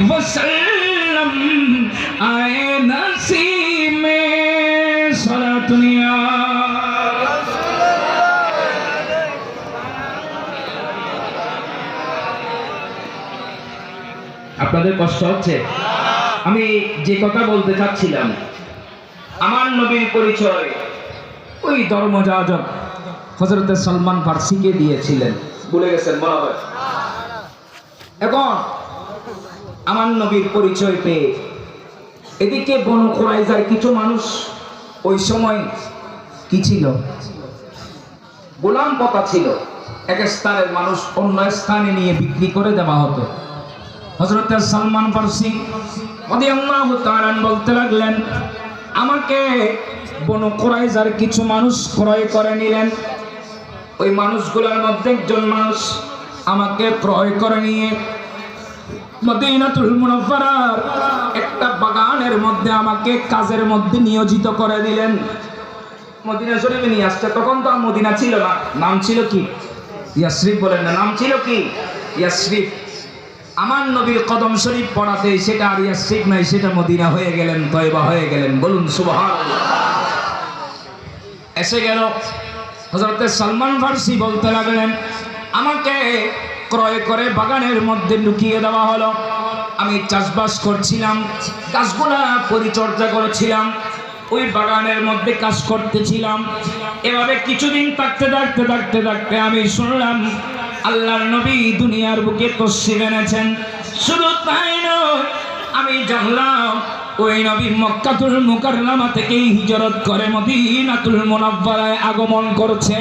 वसल्लम आए नसीब में सलातुनिया। আপনাদের কষ্ট হচ্ছে? আমি যে কথা বলতে চাচ্ছিলাম, আমার নবীর পরিচয় ওই ধর্মযাজক হযরত সালমান ফারসিকে দিয়েছিলেন, ভুলে গেছেন মনে হয়। এখন আমার নবীর পরিচয় পেয়ে এদিকে বনু কুরাইজার কিছু মানুষ, ওই সময় কি ছিল, গোলাম প্রথা ছিল, এক স্থানের মানুষ অন্য স্থানে নিয়ে বিক্রি করে দেওয়া হতো। হযরত সালমান ফারসি রাদিয়াল্লাহু তাআলা বলতে লাগলেন, আমাকে বনু কুরাইজার কিছু মানুষ ক্রয় করে নিলেন। ওই মানুষগুলোর মধ্যে একজন মানুষ আমাকে ক্রয় করে নিয়ে মদিনাতুল মুনাওয়ারার একটা বাগানের মধ্যে আমাকে কাজের মধ্যে নিয়োজিত করে দিলেন। মদিনা শরীফে নিয়ে আসছে, তখন তো আর মদিনা ছিল না, নাম ছিল কি? ইয়াসরিফ। বলেন না, নাম ছিল কি? ইয়াসরিফ। আমার নবীর কদম শরীফ পড়াতে সেটা আর ইয়াসরিফ নাই, সেটা মদিনা হয়ে গেলেন, তয়বা হয়ে গেলেন। বলুন সুবহানাল্লাহ। এসে গেল হযরত সালমান ফারসি বলতে লাগলেন, আমাকে ক্রয় করে বাগানের মধ্যে ঢুকিয়ে দেওয়া হলো। আমি চাষবাস করছিলাম, গাছগুলা পরিচর্যা করছিলাম, ওই বাগানের মধ্যে কাজ করতেছিলাম। এভাবে কিছুদিন থাকতে থাকতে থাকতে থাকতে আমি শুনলাম আল্লাহর নবী দুনিয়ার বুকে তশরিফ এনেছেন। শুধু তাই নয়, আমি জানলাম ওই নবী মক্কাতুল মুকাররমা থেকে হিজরত করে মদিনাতুল মুনাওয়ারায় আগমন করছে।